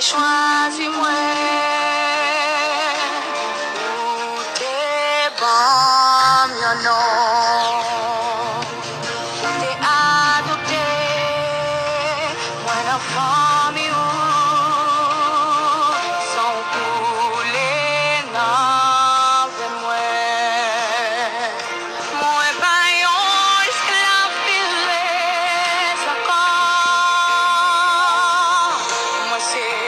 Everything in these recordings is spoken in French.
Choisi moi, t'es bon, non, t'es adopté, moi l'enfant miou, sans couler, non, moi, moi baillon, esclave, pilé, encore, moi c'est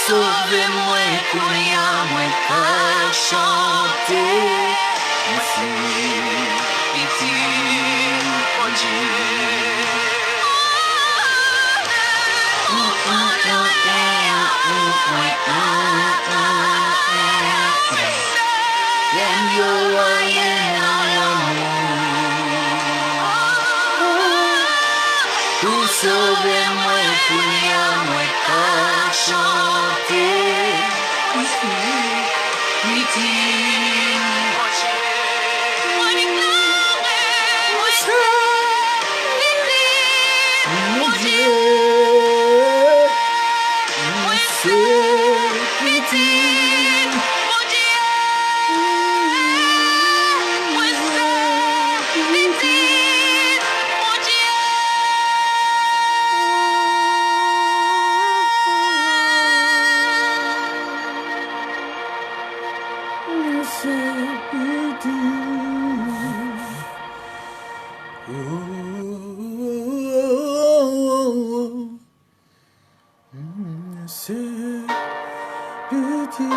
Sauve-moi, moi qu'à chanter. Merci, pitié, oh Dieu. Sauve-moi, moi qu'à chanter. Mon Dieu,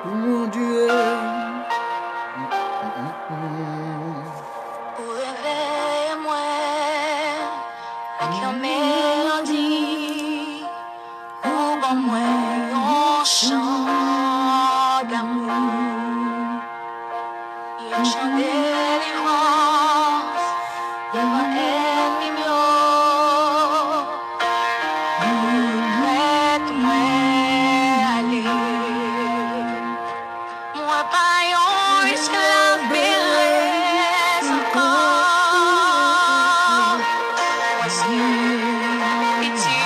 mon Dieu. Réveille-moi avec une mélodie, ouvre-moi un chant d'amour, un chant de délivrance, devant ennemi mieux. Laisse-moi aller. Moi pas un esclave, mais reste encore. Moi c'est pitié,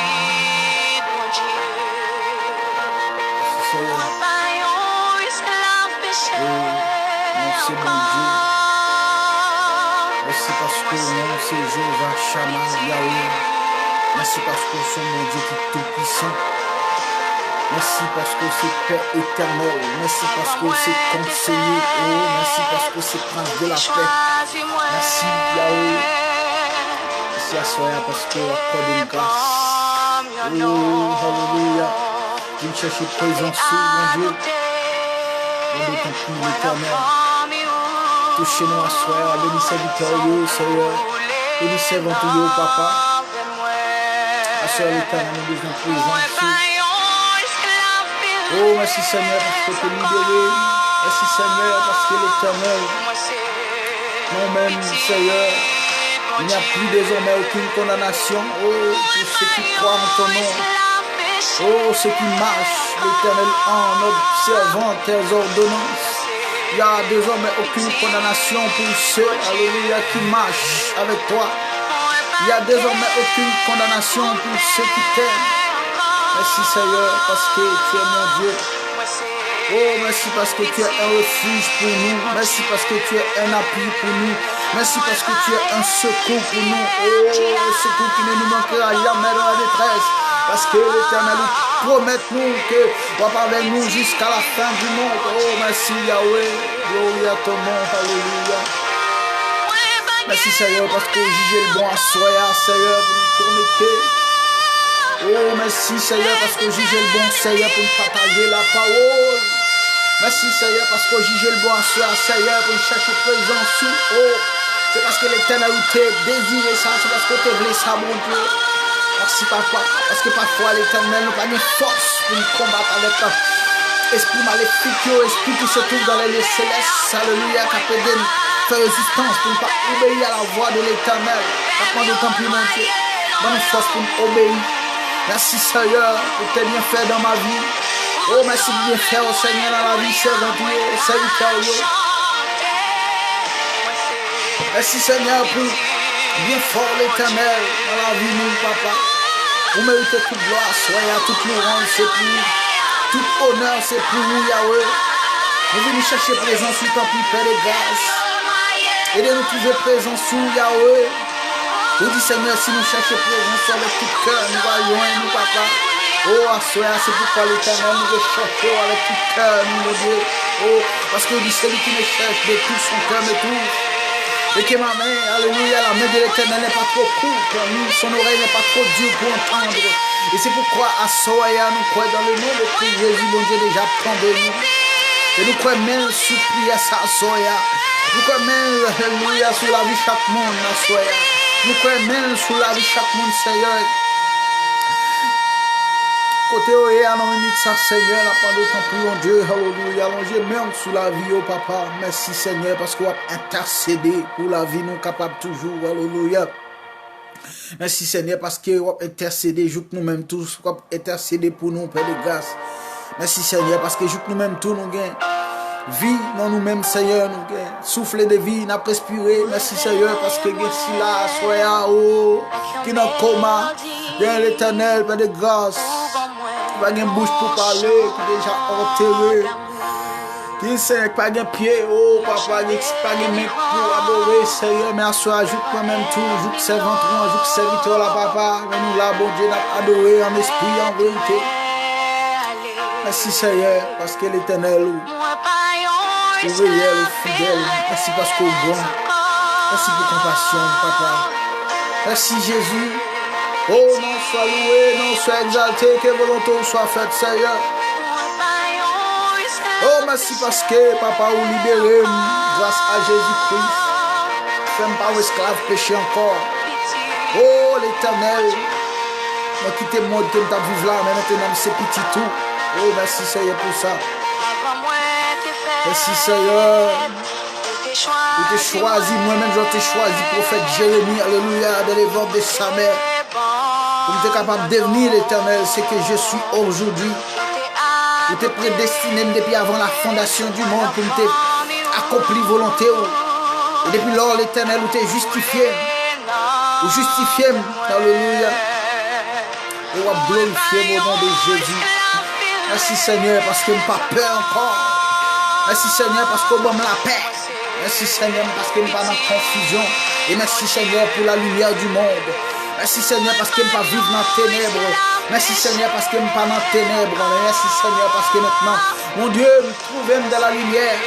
mon Dieu. Moi pas un esclave, péché encore. Merci parce que mon c'est Jéhovah Shammah Yahweh. Merci parce que c'est mon Dieu qui est tout puissant. Merci parce que c'est Père éternel. Merci parce que c'est conseiller. Oh, merci parce que c'est prince de la paix. Merci Yahweh. Merci à soi parce que accorde une grâce. Oh, alléluia. Viens chercher présence, mon Dieu. Dans le temps l'éternel. Touchez-nous à soi. Bénis serviteur, Seigneur. Bénis serviteur, Papa. À soi l'éternel, nous besoin de présence. Oh, merci Seigneur parce que tu es libéré. Merci Seigneur parce que l'éternel, non-même Seigneur, il n'y a plus désormais aucune condamnation. Oh, pour ceux qui croient en ton nom. Oh, ceux qui marchent, l'Éternel, en observant tes ordonnances. Il y a désormais aucune condamnation pour ceux, alléluia, qui marchent avec toi. Il y a désormais aucune condamnation pour ceux qui t'aiment. Merci Seigneur, parce que tu es mon Dieu. Oh, merci parce que tu es un refuge pour nous. Merci parce que tu es un appui pour nous. Merci parce que tu es un secours pour nous. Oh, un secours qui ne nous manquera jamais dans la détresse. Parce que l'Éternel promet nous que tu vas avec nous jusqu'à la fin du monde. Oh, merci Yahweh. Gloire à ton nom. Alléluia. Merci Seigneur parce que jugez le bon à soi, Seigneur, pour nous connecter. Oh, merci Seigneur parce que jugez le bon, Seigneur, pour nous partager la parole. Merci Seigneur parce que jugez le bon à soi, Seigneur, pour nous chercher présence. Oh, c'est parce que l'Éternel t'a désiré ça, c'est parce que tu voulais ça, mon Dieu. Merci Papa, parce que parfois l'Éternel n'a pas de force pour nous combattre avec l'esprit maléfique, esprit qui se trouve dans les lieux célestes. Alléluia, capitaine. Faire résistance pour ne pas obéir à la voix de l'Éternel. Apprends d'autant plus, mon Dieu. Donne force pour nous obéir. Merci Seigneur pour tes bienfaits dans ma vie. Oh, merci de bien faire au Seigneur dans la vie, serviteur. Merci Seigneur pour bien fort l'Éternel dans la vie, mon Papa. Vous méritez toute gloire, soyez à toute louange, c'est pour tout honneur, c'est pour vous, Yahweh. Nous venons chercher présence sur ton Père de grâce. Aidez-nous trouver présence sur Yahweh. Nous dis Seigneur, si nous cherchons présence avec tout cœur, nous voyons et nous papa. Oh, assoya, c'est pourquoi l'Éternel nous recherche avec tout cœur, mon Dieu. Oh, parce que dit celui qui me cherche de tout son cœur me trouve. Et que ma main, alléluia, la main de l'Éternel n'est pas trop courte, son oreille n'est pas trop dure pour entendre. Et c'est pourquoi assoya, nous croyons dans le nom de Christ Jésus, mon Dieu, déjà tombé nous. Et nous croyons même sous prière ça, assoya. Nous croyons même, alléluia, sur la vie de chaque monde, assoya. Nous croyons même sur la vie de chaque monde, Seigneur. Côté oé, à nos minutes, ça, Seigneur, la part de ton prix, mon Dieu, alléluia. Allongez même sur la vie, oh papa. Merci, Seigneur, parce qu'on va intercéder pour la vie, nous capables toujours, alléluia. Merci, Seigneur, parce qu'on va intercéder, joue que nous-mêmes tous, on va intercéder pour nous, Père de grâce. Merci, Seigneur, parce que joue que nous-mêmes tous, nous gagnons. Vie dans nous-mêmes, Seigneur, nous gagnons. Souffle de vie, n'a respiré. Merci, Seigneur, parce que si là, soya, oh, qui n'a coma, bien l'Éternel, Père de grâce. Qui n'a pas de bouche pour parler, qui est déjà enterré. Qui n'a pas de pied, oh, papa, qui n'a pas de main pour adorer, Seigneur. Mais à soi, ajoute moi-même tout, ajoute servantement, ajoute serviteur là, papa. Mais nous là, bon Dieu, n'a adoré en esprit, en vérité. Merci, Seigneur, parce que l'Éternel, le réel, le fidèle. Merci parce qu'au bon. Merci pour compassion, papa. Merci, Jésus. Oh, non, sois loué, non, sois exalté, que volonté soit faite, Seigneur. Oh, merci parce que, papa, vous libérez grâce à Jésus-Christ. Fais-moi pas esclave péché encore. Oh, l'Éternel. Moi, quittez le monde que nous vivons là, mais maintenant, c'est petit tout. Oh, merci, Seigneur, pour ça. Merci, Seigneur. Je t'ai choisi, moi-même, je t'ai choisi, prophète Jérémie, alléluia, dans les ventres de sa mère. Pour être capable de devenir l'Éternel, c'est que je suis aujourd'hui. Je t'ai prédestiné depuis avant la fondation du monde, pour t'accomplir volonté. Et depuis lors, l'Éternel, vous t'ai justifié. Vous justifiez, alléluia. Et vous glorifiez au nom de Jésus. Merci Seigneur, parce que je n'ai pas peur encore. Merci Seigneur, parce qu'on donne la paix. Merci Seigneur, parce que je n'ai pas dans la confusion. Et merci Seigneur pour la lumière du monde. Merci Seigneur, parce que je n'ai pas vivre dans les ténèbres. Merci Seigneur, parce que je n'ai pas dans les ténèbres. Merci Seigneur, parce que maintenant, mon Dieu, nous trouvons dans la lumière.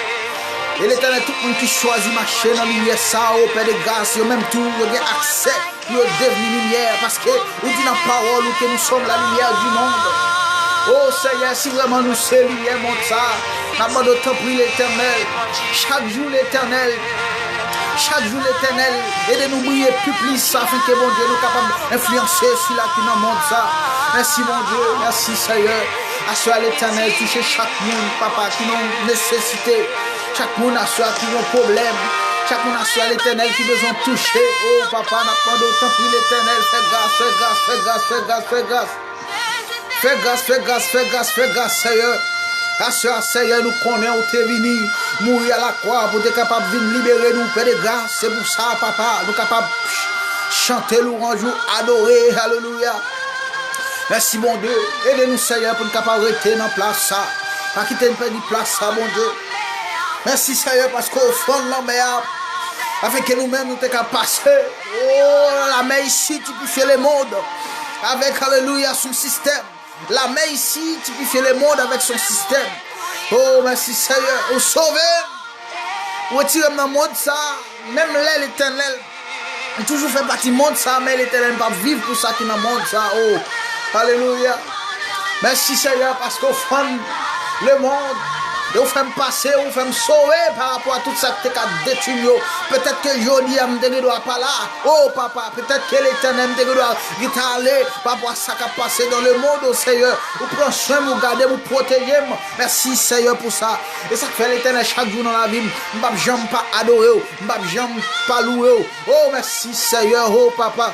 Et l'Éternel, tout le monde qui choisit marcher dans la lumière, ça, au Père de grâce, même tout, il y a accès pour devenir lumière. Parce que nous dit dans la parole que nous sommes la lumière du monde. Oh Seigneur, si vraiment nous sommes lumière, mon ça, nous d'autant plus l'Éternel. Chaque jour l'Éternel. Chaque jour l'Éternel, aidez-nous briller plus afin que mon Dieu nous capable d'influencer celui-là qui nous montre ça. Merci mon Dieu, merci Seigneur. Assure l'Éternel, toucher chaque monde, papa, qui ont nécessité. Chaque monde assure qui ont problème. Chaque monde assure l'Éternel qui besoin de toucher. Oh papa, n'a pas d'autant plus l'Éternel. Fais grâce, fais grâce, fais grâce, fais grâce, fais grâce. fais grâce, fais grâce, fais grâce, fais grâce, Seigneur. Seigneur, nous connaissons où tu es venu, mourir à la croix pour être capable de venir libérer nous, Père de grâce. C'est pour ça, papa, nous sommes capables de chanter louange, adorer, alléluia. Merci, mon Dieu. Aidez-nous, Seigneur, pour nous capables de rester dans la place, ça. Pas quitter une petite place, ça, mon Dieu. Merci, Seigneur, parce qu'au fond de la mer, afin que nous-mêmes nous soyons capables de passer. Oh, la mer ici, tu peux faire le monde avec, alléluia, son système. La main ici, tu peux faire le monde avec son système. Oh, merci Seigneur. Oh, sauver. Retirez dans le monde ça. Même l'éternel. Toujours fait partie du monde ça. Mais l'éternel ne va pas vivre pour ça qui est dans le monde ça. Oh, alléluia. Merci Seigneur parce qu'au fond, le monde. Vous faites me passer, vous faites me sauver par rapport à tout ça que tu as détruit. Peut-être que aujourd'hui, je ne dois pas là. Oh papa, peut-être que l'éternel doit aller par rapport à ça qui a passé dans le monde, oh Seigneur. Vous prenez soin, vous gardez, vous protégez. Merci Seigneur pour ça. Et ça fait l'éternel chaque jour dans la vie. Je ne vais jamais pas adorer, je ne vais jamais pas louer. Oh merci Seigneur, oh papa.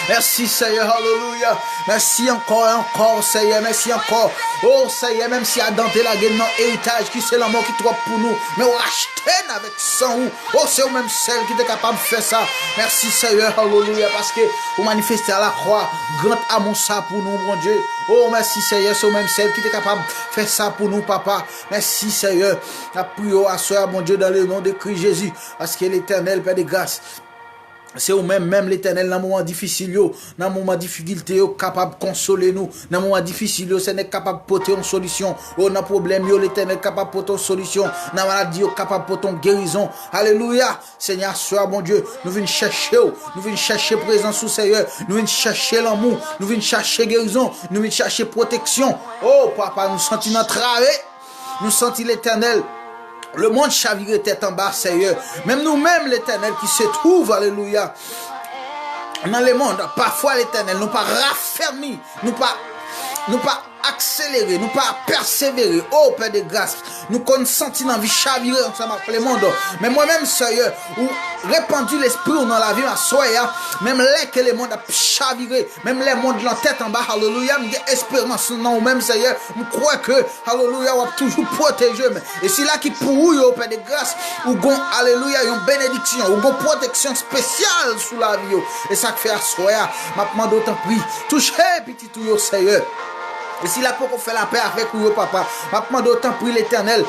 Merci Seigneur, alléluia. Merci encore et encore, Seigneur. Merci encore. Oh Seigneur, même si Adam te la gueule dans l'héritage, qui c'est l'amour qui trouve pour nous, mais on rachète avec sang. Oh, c'est même celle qui est capable de faire ça. Merci Seigneur, alléluia, parce que vous manifestez à la croix, grand amour ça pour nous, mon Dieu. Oh, merci Seigneur, c'est même celle qui est capable de faire ça pour nous, papa. Merci Seigneur. La prière à soi, mon Dieu, dans le nom de Christ Jésus, parce que l'Éternel, Père de grâce, c'est au même l'éternel dans le moment difficile, dans le moment de difficulté, capable de consoler nous. Dans le moment difficile, c'est n'est capable de porter une solution. Dans le problème, l'éternel capable de porter une solution. Dans la maladie, capable de porter une guérison. Alléluia. Seigneur, sois mon Dieu. Nous venons chercher, nous venons chercher présence sous Seigneur. Nous venons chercher l'amour. Nous venons chercher guérison. Nous venons chercher protection. Oh, papa, nous sentons notre travail. Nous sentons l'éternel. Le monde chaviré tête en bas, Seigneur. Même nous-mêmes, l'éternel qui se trouve, alléluia, dans le monde, parfois l'éternel, nous pas raffermi, nous pas accélérer, nous pas persévérer. Oh Père de grâce, nous consentons dans la vie chavirée ensemble avec le monde. Mais moi-même, Seigneur, ou répandu l'esprit dans la vie, ma soeur, même là que le monde a chaviré, même les mondes de la tête en bas, alléluia, nous avons espérance dans nous-mêmes, Seigneur. Nous croyons que, alléluia, on va toujours protéger. Et c'est là qui pour vous, Père de grâce, ou gon, alléluia, une bénédiction, ou une protection spéciale sous la vie. Et ça fait à soeur, m'a demandé autant prix. Touchez, petit tout, Seigneur. Et si là pour qu'on fait la paix avec vous, papa, m'a demandé autant pour l'éternel.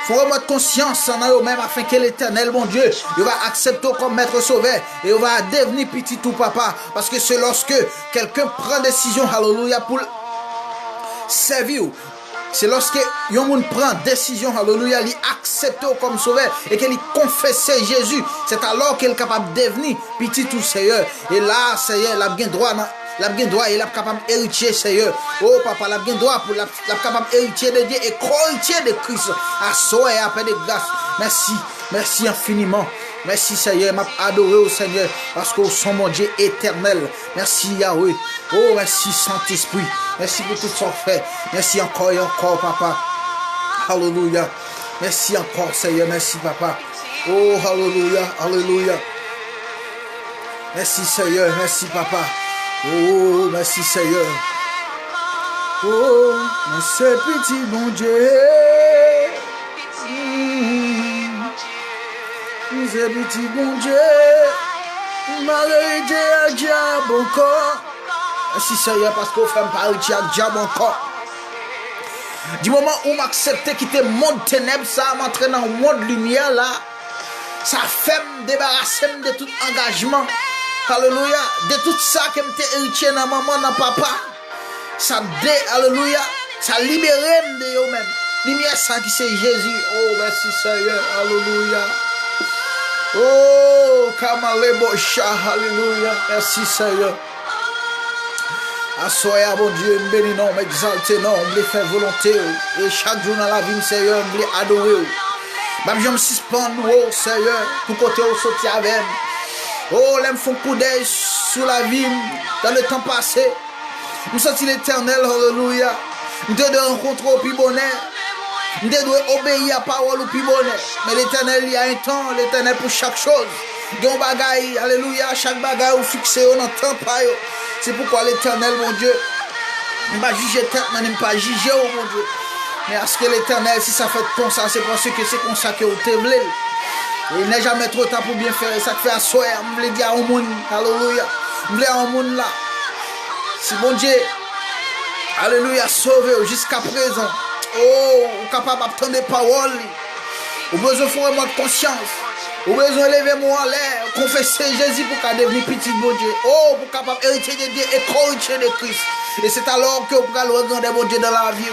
Faut remettre conscience en eux-mêmes afin que l'éternel, mon Dieu, il va accepter comme maître sauveur et il va devenir petit tout, papa. Parce que c'est lorsque quelqu'un prend décision, alléluia, pour servir. C'est lorsque un monde prend décision, alléluia, il accepte comme sauveur et qu'il confesse Jésus. C'est alors qu'il est capable de devenir petit tout, Seigneur. Et là, Seigneur, il a bien droit. La bien droit, il est capable d'héritier, Seigneur. Oh, papa, la bien droit, pour la capable d'héritier de Dieu et co-héritier de Christ. À soi et à paix de grâce. Merci, merci infiniment. Merci, Seigneur. M'a adoré au Seigneur parce que son mon Dieu éternel. Merci, Yahweh. Oh, merci, Saint-Esprit. Merci pour tout ce fait. Merci encore et encore, papa. Alléluia. Merci encore, Seigneur. Merci, papa. Oh, alléluia, alléluia. Merci, Seigneur. Merci, papa. Oh, merci Seigneur. Oh, merci petit bon Dieu. Merci petit bon Dieu. Malgré à diable encore. Merci Seigneur parce qu'on fait pas à diable encore. Du moment où m'accepter quitter le monde ténèbres, ça m'entraîne dans le monde lumière là. Ça fait me débarrasser de tout engagement. Alléluia, de tout ça que m'était héritier dans maman, dans papa, ça alléluia, ça libère de eux-mêmes. Lumière ça qui c'est Jésus. Oh, merci Seigneur, alléluia. Oh, Kamalebocha, alléluia, merci Seigneur. Assoya, mon Dieu, me bénis non, m'exalter non, me faire volonté. Et chaque jour dans la vie, Seigneur, me adorer. Même je me suspends, oh Seigneur, pour côté au sortir avec. Oh, l'aime font coup d'œil sur la vie dans le temps passé. Nous sommes l'éternel, alléluia. Nous devons rencontrer au plus bonheur. Nous devons obéir à la parole au plus bonheur. Mais l'éternel, il y a un temps, l'éternel pour chaque chose. Il y a un bagaille, alléluia, chaque bagaille ou fixé dans le temps. C'est pourquoi l'éternel, mon Dieu, Je ne pas juger tête, je ne pas juger, oh mon Dieu. Mais à ce que l'Éternel, si ça fait comme ça, c'est parce que c'est comme ça que vous te voulez. Et il n'est jamais trop tard pour bien faire. Ça fait à soi, je voulais dire au monde, alléluia. Je voulais au monde là. Si bon Dieu, alléluia, sauvé jusqu'à présent. Oh, vous capable d'entendre des paroles. Vous avez besoin de faire votre conscience. Vous avez besoin de lever moi en l'air. Confesser Jésus pour qu'il devienne petit bon Dieu. Oh, pour capable hériter de Dieu et corriger de Christ. Et c'est alors que vous pouvez regarder bon Dieu dans la vie.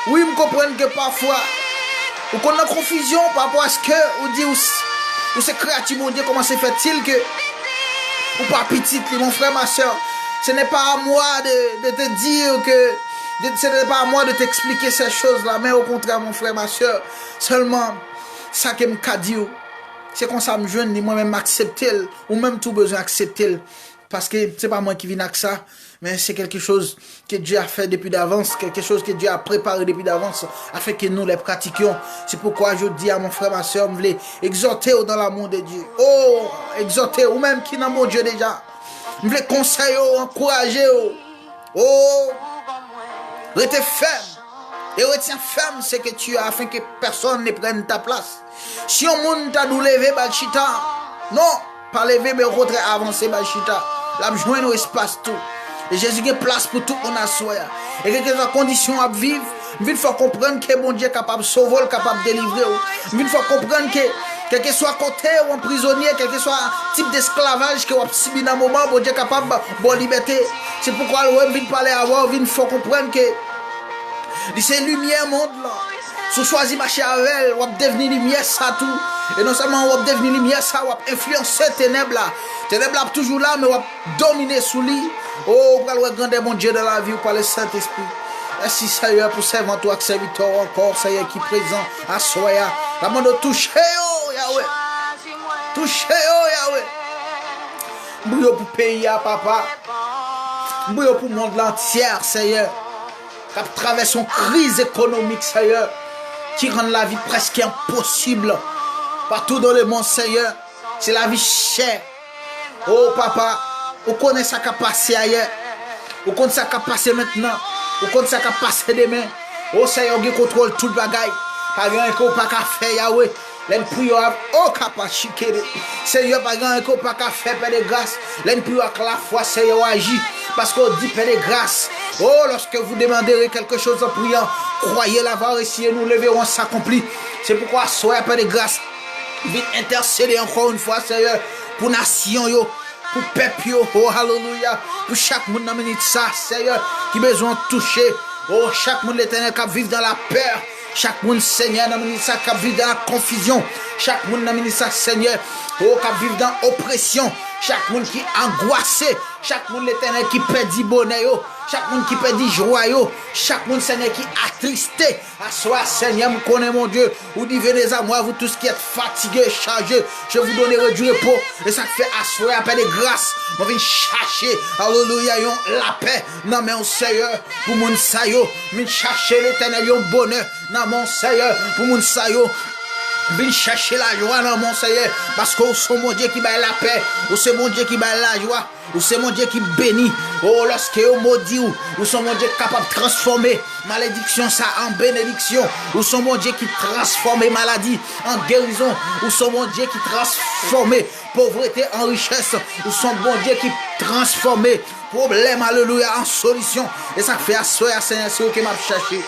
Oui, je comprends que parfois, vous connaissez une confusion par rapport à ce que vous dites, vous c'est créatif, mon Dieu, comment se fait-il que vous pas petit, mon frère, ma soeur. Ce n'est pas à moi de te dire que, ce n'est pas à moi de t'expliquer ces choses-là, mais au contraire, mon frère, ma soeur, seulement, ça que je dis, c'est comme ça, je me joigne, moi-même m'accepter, ou même tout besoin d'accepter, parce que c'est pas moi qui viens avec ça, mais c'est quelque chose que Dieu a fait depuis d'avance, quelque chose que Dieu a préparé depuis d'avance, afin que nous les pratiquions. C'est pourquoi je dis à mon frère, ma soeur, je voulais exhorter dans l'amour de Dieu. Oh, exhorter, ou même qui n'a mon Dieu déjà. Je voulais conseiller, encourager. Oh, restez ferme. Et retiens ferme ce que tu as, afin que personne ne prenne ta place. Si on monde t'a dû lever, Balchita, non, pas lever, mais au contraire avancer, Balchita. Là, je joins nos espaces tout. Et Jésus a place pour tout le monde à soi. Et quelles que soient les conditions à vivre, il faut comprendre que mon Dieu est capable de sauver, capable de délivrer. Il faut comprendre que, quel que soit côté ou un prisonnier, quel que soit type d'esclavage que vous avez subi dans un moment, mon Dieu est capable de liberté. C'est pourquoi il faut parler avant, il faut comprendre que c'est lumière monde là. Si vous choisissez marcher avec elle, vous allez devenir lumière ça tout. Et non seulement vous allez devenir lumière ça, vous allez influencer ténèbres là. Ténèbres là toujours là, mais vous allez dominer sous lui. Oh, vous allez regarder mon Dieu dans la vie par le Saint-Esprit. Merci Seigneur pour servir toi, serviteur encore, Seigneur qui est présent à Soya. La main de toucher, oh Yahweh. Toucher, oh Yahweh. Bouillot pour pays à papa. Bouillot pour le monde entier, Seigneur. Qui traverse une crise économique, Seigneur, qui rend la vie presque impossible. Partout dans le monde, Seigneur, c'est la vie chère. Oh, papa, vous connaissez ça qui a passé ailleurs. Vous connaissez ça qui a passé maintenant. Vous connaissez ça qui a passé demain. Oh, Seigneur, vous contrôle tout le bagaille. Pas grand chose pas qu'à faire, Yahweh. L'en prière, oh, capable chiquer. Seigneur, pas grand chose pas qu'à faire, Père de grâce. L'en prière que la foi, Seigneur, agit. Parce qu'on dit, Père de grâce. Oh, lorsque vous demanderez quelque chose en priant, croyez l'avoir ici et nous leverons s'accomplir. C'est pourquoi, soyez Père de grâce. Vite intercéder encore une fois, Seigneur, pour nation, yo, pour peuple, yo, oh, alléluia, pour chaque monde dans minute ça, Seigneur, qui besoin de toucher. Oh, chaque monde l'éternel qui vit dans la peur. Chaque monde, Seigneur, dans minute ça, qui vit dans la confusion. Chaque monde dans minute ça, Seigneur, oh, qui vit dans l'oppression. Chaque monde qui est angoissé. Chaque monde l'éternel qui perdit bonheur. Chaque monde qui perdit joie. Chaque monde, Seigneur, qui est attristé. À soi, Seigneur, me connais mon Dieu. Vous dites, venez à moi, vous tous qui êtes fatigués, chargés. Je vous donnerai du repos. Et ça fait asseoir, appel de grâce. On vient chercher, alléluia, la paix. Non, mais on Seigneur, pour mon sayo. Vient chercher l'éternel, bonheur. Non, mon Seigneur, pour mon sayo. Viens chercher la joie dans mon Seigneur. Parce que c'est mon Dieu qui bat la paix. Ou c'est mon Dieu qui bat la joie. Ou c'est mon Dieu qui bénit. Oh, lorsque vous maudit, ou c'est mon Dieu capable de transformer malédiction ça en bénédiction. Ou c'est mon Dieu qui transforme maladie en guérison. Ou c'est mon Dieu qui transforme pauvreté en richesse. Ou c'est mon Dieu qui transforme problème, alléluia, en solution. Et ça fait asseoir, Seigneur, c'est vous qui m'a cherché.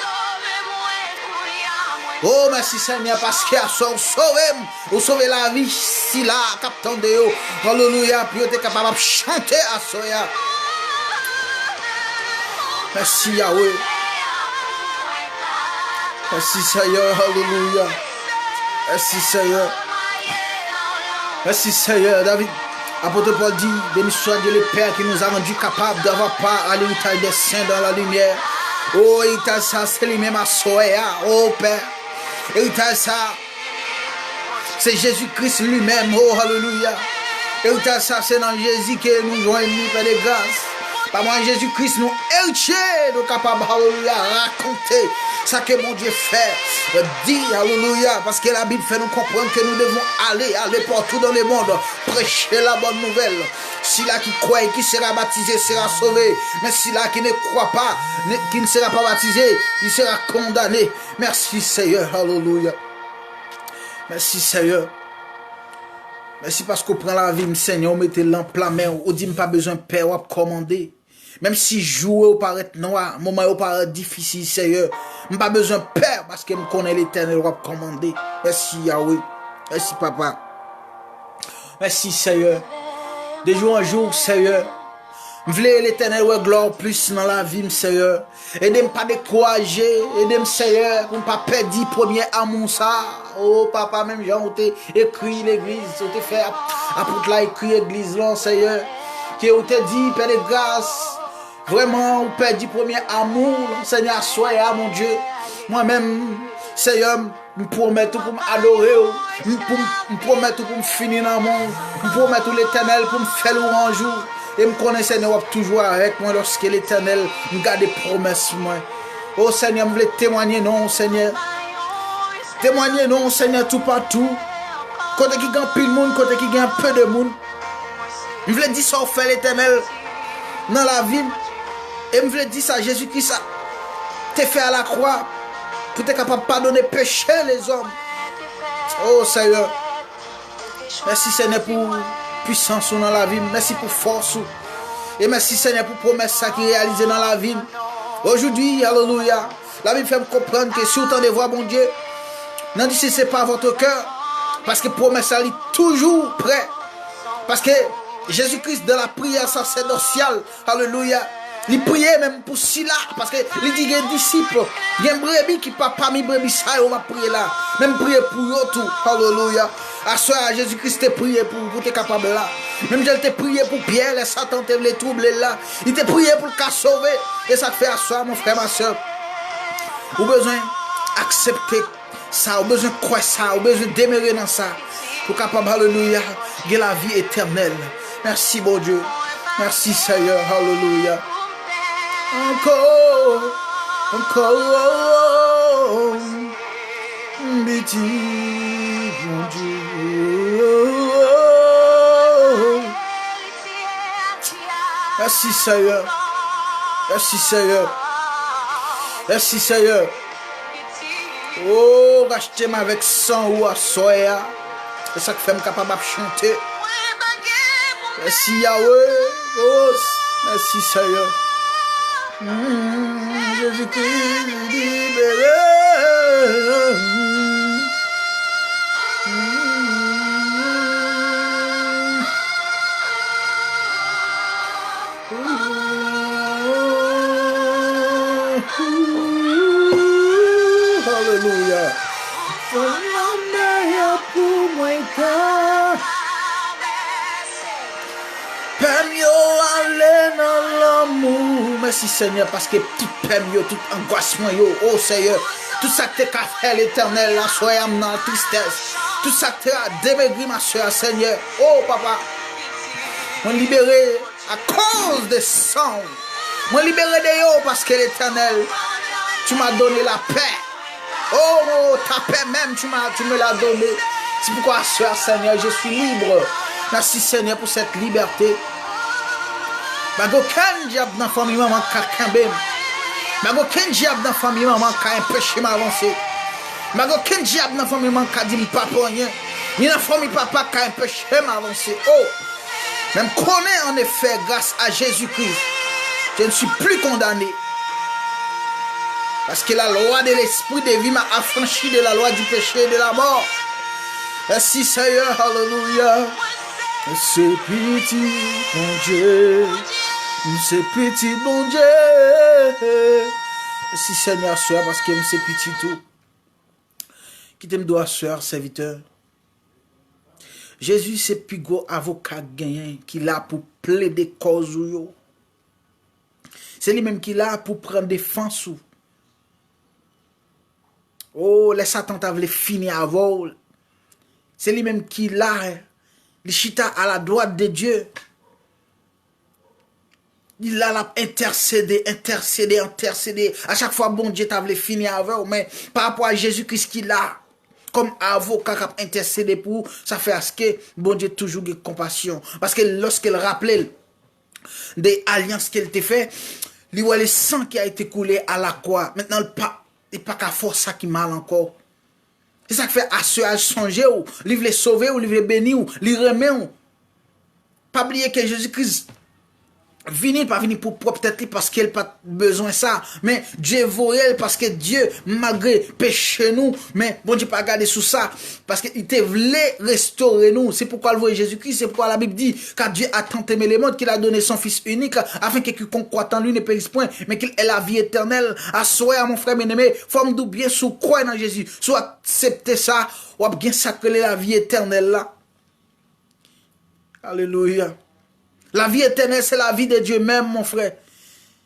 Oh, merci Seigneur, parce qu'il a sauvé la vie, si là, captain de yo. Alléluia, puis vous êtes capable de chanter à Soya. Merci Yahweh. Merci Seigneur, alléluia. Merci Seigneur. Merci Seigneur, David. Apôtre Paul dit, béni soit Dieu le Père qui nous a rendu capables d'avoir part à l'héritage des saints dans la lumière. Oh, héritage ça, c'est lui-même à Soya. Oh Père. Héritage ça, c'est Jésus-Christ lui-même, oh alléluia. Héritage ça, c'est dans Jésus que nous joignons, Père de grâce. Par moi, Jésus-Christ, nous héritiers, nous capables, alléluia, raconter ça que mon Dieu fait. Dire, alléluia, parce que la Bible fait nous comprendre que nous devons aller partout dans le monde, prêcher la bonne nouvelle. Si là qui croit et qui sera baptisé sera sauvé. Mais si là qui ne croit pas, qui ne sera pas baptisé, il sera condamné. Merci Seigneur, alléluia. Merci Seigneur. Merci parce qu'on prend la vie, Seigneur, on mette lampe la main, on dit pas besoin de père, on commander. Même si jouer au paraît noir, moment au paraît difficile, Seigneur, on pas besoin de père parce que me connaît l'Éternel, on commander. Merci Yahweh. Merci Papa. Merci Seigneur. De jour en jour, Seigneur. V'lez l'Éternel, ouais, gloire plus dans la vie, Seigneur. Aidez-moi pas décourager. Aidez-moi, Seigneur, pour ne pas perdre premier amour, ça. Oh, papa, même Jean, on t'a écrit l'église. On t'a fait, apôtre là, écrit l'église, là, Seigneur. Qui on t'a dit, Père de grâce. Vraiment, on perd premier amour, Seigneur, soyez, mon Dieu. Moi-même, Seigneur, je promets tout pour m'adorer. Je promets tout pour me finir dans le monde. Je promets tout l'Éternel pour me faire louange. Et me connaît Seigneur toujours avec moi lorsque l'Éternel me garde des promesses moi. Oh Seigneur, je veux témoigner non Seigneur. Témoigner non Seigneur tout partout. Côté qui gagne pile monde, côté qui gagne peu de monde. Je veux dire ça au fait l'Éternel dans la vie. Et je veux dire ça Jésus-Christ ça t'es fait à la croix pour être capable de pardonner péché les hommes. Oh Seigneur. Merci Seigneur pour puissance dans la vie. Merci pour force. Et merci Seigneur pour promesse ça qui est réalisée dans la vie. Aujourd'hui, alléluia. La Bible fait me comprendre que si vous entendez voir mon Dieu, n'en c'est pas votre cœur. Parce que promesse ça est toujours prêt. Parce que Jésus-Christ dans la prière sacerdotale, alléluia. Il priait même pour Sila, parce que il dit qu'il y a des disciples, il y a un brebis qui pas parmi brebis, ça, on va prier là. Même prier pour eux tout, alléluia. À ce soir, Jésus-Christ t'a prié pour être capable là. Même je t'ai prié pour Pierre, les Satan t'a les troubles là. Il t'a prié pour le cas sauver. Et ça te fait à soi, mon frère, ma soeur. Vous avez besoin d'accepter ça, vous avez besoin de croire ça, vous avez besoin de demeurer dans ça. Pour capable, alléluia, de la vie éternelle. Merci, mon Dieu. Merci, Seigneur, alléluia. Encore, petit mon Dieu. Merci Seigneur. Merci Seigneur. Merci Seigneur. Oh, rachetez-moi avec sang ou à soya. C'est ça qui fait me capable de chanter. Merci Yahweh. Oh, merci Seigneur. Jésus-Christ libéré. Alléluia. Merci Seigneur parce que tout peine, tout angoissement, oh Seigneur, tout ça que tu as fait l'Éternel, là, soyez dans la tristesse, tout ça que tu as démaigri ma soeur, Seigneur, oh Papa, on libéré à cause de sang, on libéré de yo parce que l'Éternel, tu m'as donné la paix, oh ta paix même, tu me l'as donné, c'est pourquoi soeur Seigneur, je suis libre, merci Seigneur pour cette liberté. Bago aucun diable dans la famille maman qui a camber. Bago aucun diable dans la famille maman qui a empêché m'avancer. Bago aucun diable dans la famille maman qui a dit papa rien. Ni dans la famille papa qui a empêché m'avancer. Oh, même connaît en effet grâce à Jésus-Christ, je ne suis plus condamné. Parce que la loi de l'esprit de vie m'a affranchi de la loi du péché et de la mort. Merci Seigneur, alléluia. C'est petit, mon Dieu. C'est petit, mon Dieu. Merci Seigneur, soeur, parce que c'est petit tout. Qui t'aime doit, soeur, serviteur. Jésus, c'est plus gros avocat gagnant qui l'a pour plaider cause. C'est lui-même qui l'a pour prendre défense. Oh, les Satan t'avaient fini avant. C'est lui-même qui l'a. Le chita à la droite de Dieu. Il a intercédé. À chaque fois, bon Dieu t'a voulu finir avec, mais par rapport à Jésus-Christ qu'il a, comme avocat qui a intercédé pour vous, ça fait à ce que bon Dieu toujours de compassion. Parce que lorsqu'il rappelait des alliances qu'elle t'a fait, il voit le sang qui a été coulé à la croix. Maintenant, il n'y a pas qu'à faire ça qui mal encore. C'est ça qui fait à ce âge songer, ou il veut sauver, ou il veut bénir, ou il remet. Pas oublier que Jésus-Christ pas venir pour propre tête parce qu'elle pas besoin de ça, mais Dieu voyait parce que Dieu malgré péché nous, mais bon Dieu pas garder sous ça parce qu'il te voulait restaurer nous. C'est pourquoi le voit Jésus-Christ, c'est pourquoi la Bible dit car Dieu a tant aimé le monde qu'il a donné son fils unique afin que quiconque croit en lui ne périsse point mais qu'il ait la vie éternelle. À soi mon frère bien-aimé, faut me bien sous croire dans Jésus, soit accepter ça ou bien sacrer la vie éternelle là. Alléluia. La vie éternelle, c'est la vie de Dieu même, mon frère.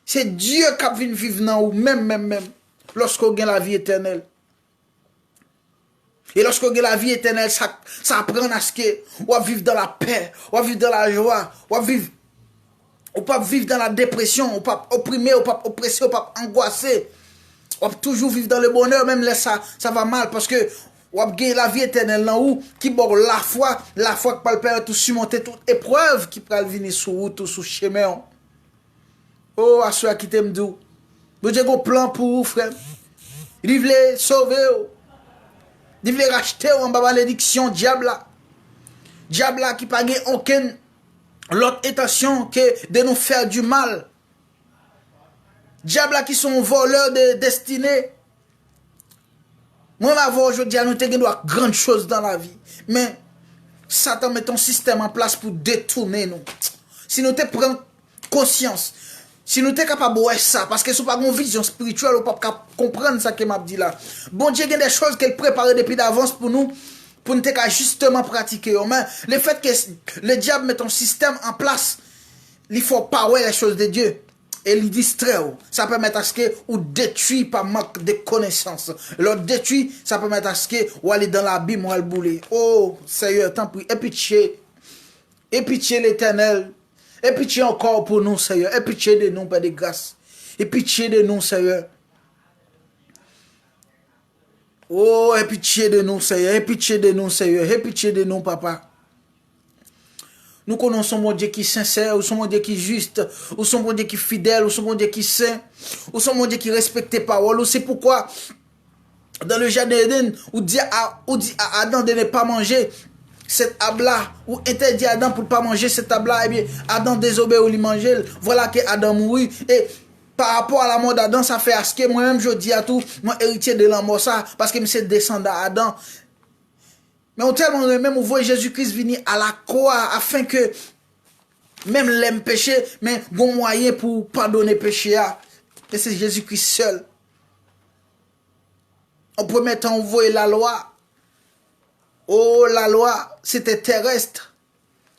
C'est Dieu qui a vu vivre dans vous, même. Lorsqu'on gagne la vie éternelle. Et lorsqu'on gagne la vie éternelle, ça apprend à ce que on va vivre dans la paix, on va vivre dans la joie, on va pas vivre dans la dépression, on va pas opprimer, on va pas oppresser, on va pas angoisser. On va toujours vivre dans le bonheur, même là, ça va mal, parce que ou gagner la vie éternelle là où qui bon la foi que par le Père tout surmonter toute épreuve qui peut venir sur route ou sur chemin. Oh à ceux qui t'aiment d'où bon Dieu a un plan pour vous frère. Il veut sauver, il veut racheter en bas malédiction diable là qui pas gagne aucune l'autre intention que de nous faire du mal. Diable là qui sont voleurs de destinée. Moi, aujourd'hui, nous avons grandes choses dans la vie. Mais Satan met un système en place pour détourner nous. Si nous te prenons conscience, si nous sommes capables de voir ça, parce que ce n'est pas une vision spirituelle, on ne peut pas comprendre ça que m'a dit là. Bon Dieu, il y a des choses qu'elle prépare depuis d'avance pour nous justement pratiquer. Mais le fait que le diable met un système en place, il faut pas voir les choses de Dieu. Et il distrait, ça permet à ce que ou détruit par manque de connaissances. L'autre détruit, ça permet à ce que ou aller dans l'abîme ou aller bouler. Oh, Seigneur, tant pis, et pitié l'Éternel, et pitié encore pour nous, Seigneur, et pitié de nous, Père de grâce, et pitié de nous, Seigneur. Oh, et pitié de nous, Seigneur, et pitié de nous, Seigneur, et pitié de nous, Papa. Nous connaissons mon Dieu qui est sincère, ou son mon Dieu qui est juste, ou son mon Dieu qui est fidèle, ou son mon Dieu qui est saint, ou son mon Dieu qui respecte les paroles. C'est pourquoi, dans le jardin d'Éden, où dit à Adam de ne pas manger cet arbre-là, ou interdit à Adam pour ne pas manger cet arbre-là, eh bien, Adam désobéit ou lui manger. Voilà que Adam mourit. Et par rapport à la mort d'Adam, ça fait à ce que moi-même, je dis à tout, moi, héritier de la mort, ça, parce que je suis descendant d'Adam. Mais on tellement même on voit Jésus-Christ venir à la croix afin que même l'aime péché, mais bon moyen pour pardonner péché. Et c'est Jésus-Christ seul. En premier temps, on voyait la loi. Oh, la loi, c'était terrestre.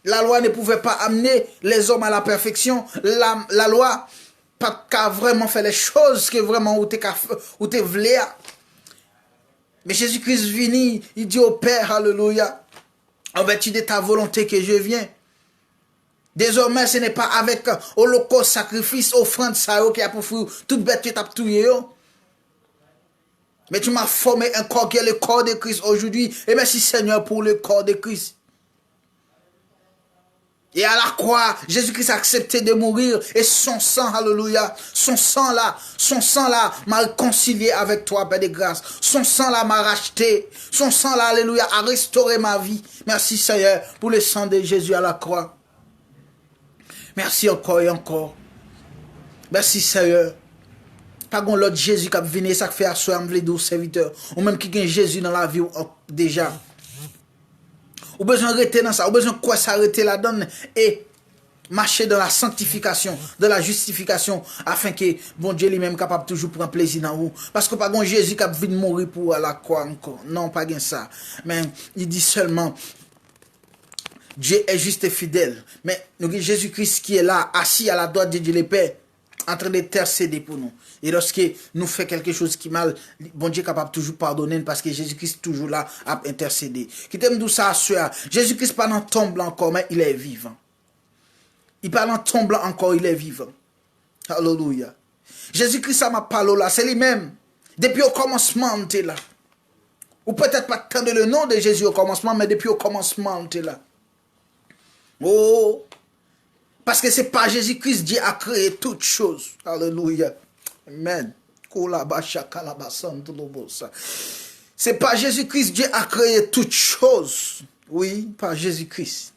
La loi ne pouvait pas amener les hommes à la perfection. La loi, pas qu'à vraiment faire les choses que vraiment où tu voulais. Mais Jésus-Christ vini, il dit au Père, alléluia, en vertu de ta volonté que je viens. Désormais, ce n'est pas avec holocauste, sacrifice, offrande, ça qui a pour faire toute bête que tu as tué. Mais tu m'as formé un corps qui est le corps de Christ aujourd'hui. Et merci Seigneur pour le corps de Christ. Et à la croix, Jésus-Christ a accepté de mourir. Et son sang, alléluia, son sang là m'a réconcilié avec toi, Père de grâce. Son sang là m'a racheté. Son sang là, alléluia, a restauré ma vie. Merci Seigneur pour le sang de Jésus à la croix. Merci encore et encore. Merci Seigneur. Pas qu'on l'autre Jésus qui a venu, ça fait à soi, me dire aux serviteurs. Ou même qui gagne Jésus dans la vie déjà. Ou besoin de rester dans ça, ou besoin de quoi s'arrêter là-dedans et marcher dans la sanctification, dans la justification, afin que bon Dieu lui-même capable toujours prendre plaisir dans vous. Parce que pas bon Jésus qui a vu mourir pour la croix encore. Non, pas bien ça. Mais il dit seulement, Dieu est juste et fidèle. Mais nous avons Jésus-Christ qui est là, assis à la droite de Dieu le Père, en train d'intercéder pour nous. Et lorsque nous fait quelque chose qui mal, bon Dieu est capable toujours pardonner parce que Jésus-Christ est toujours là à intercéder. Qui t'aime d'où ça, soeur? Jésus-Christ pas dans tombe encore, mais il est vivant. Il parle en tombe encore, il est vivant. Alléluia. Jésus-Christ, m'a parlé là, c'est lui-même. Depuis au commencement, tu es là. Ou peut-être pas tant le nom de Jésus au commencement, mais depuis au commencement, tu es là. Oh, parce que c'est pas Jésus-Christ, Dieu a créé toutes choses. Alléluia. Amen. C'est pas Jésus-Christ, Dieu a créé toutes choses. Oui, par Jésus-Christ.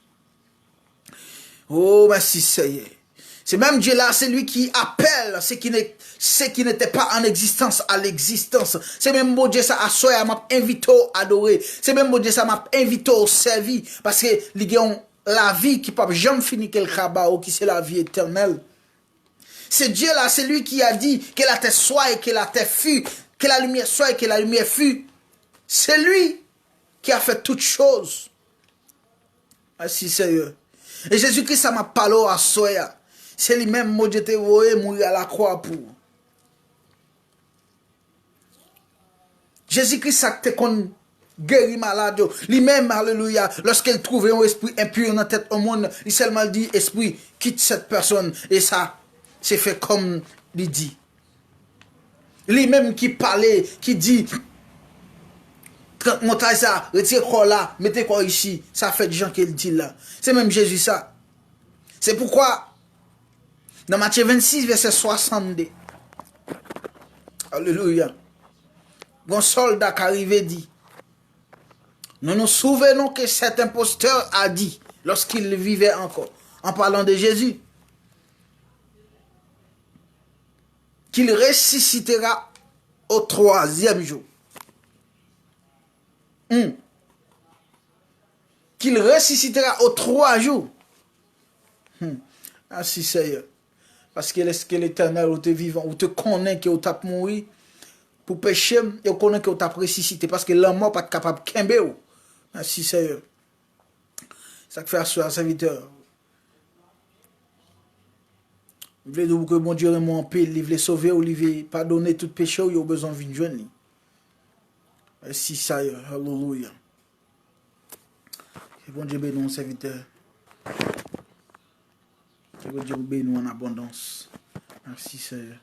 Oh, merci Seigneur. C'est même Dieu là, c'est lui qui appelle ce qui n'était pas en existence à l'existence. C'est même bon Dieu ça a soya m'a invité à adorer. C'est même bon Dieu ça m'a invité au servir parce que les ont la vie qui peut jamais finir quel cabao qui c'est la vie éternelle. C'est Dieu là, c'est lui qui a dit que la terre soit et que la terre fut, que la lumière soit et que la lumière fut. C'est lui qui a fait toutes choses. Merci Seigneur. Et Jésus-Christ ça m'a parlé à soya. C'est lui-même, moi, je t'ai voulu mourir à la croix pour. Jésus-Christ, ça te qu'on guérit malade. Lui-même, alléluia, lorsqu'il trouvait un esprit impur dans la tête au monde, il seulement dit, esprit, quitte cette personne. Et ça, c'est fait comme il dit. Lui-même qui parlait, qui dit, montez ça, retirez quoi là, mettez quoi ici. Ça fait des gens qui le disent là. C'est même Jésus ça. C'est pourquoi, dans Matthieu 26, verset 62. Alléluia. Un soldat qui arrivé dit, nous nous souvenons que cet imposteur a dit, lorsqu'il vivait encore, en parlant de Jésus, qu'il ressuscitera au 3e jour. Qu'il ressuscitera au 3 jours. Merci Seigneur. Parce que l'Éternel ou te vivant, ou te connaît que ou t'a mouru pour pécher, et ou connaît que ou t'a ressuscité. Parce que l'homme mort pas capable de kembe ou. Merci Seigneur. Ça fait assurer à serviteur. Vous voulez dire que mon Dieu est en paix, il veut sauver ou il veut pardonner tout péché ou il a besoin de venir joindre. Merci Seigneur. Alléluia. Que bon Dieu bénisse mon serviteur. Que bon Dieu bénisse en abondance. Merci Seigneur.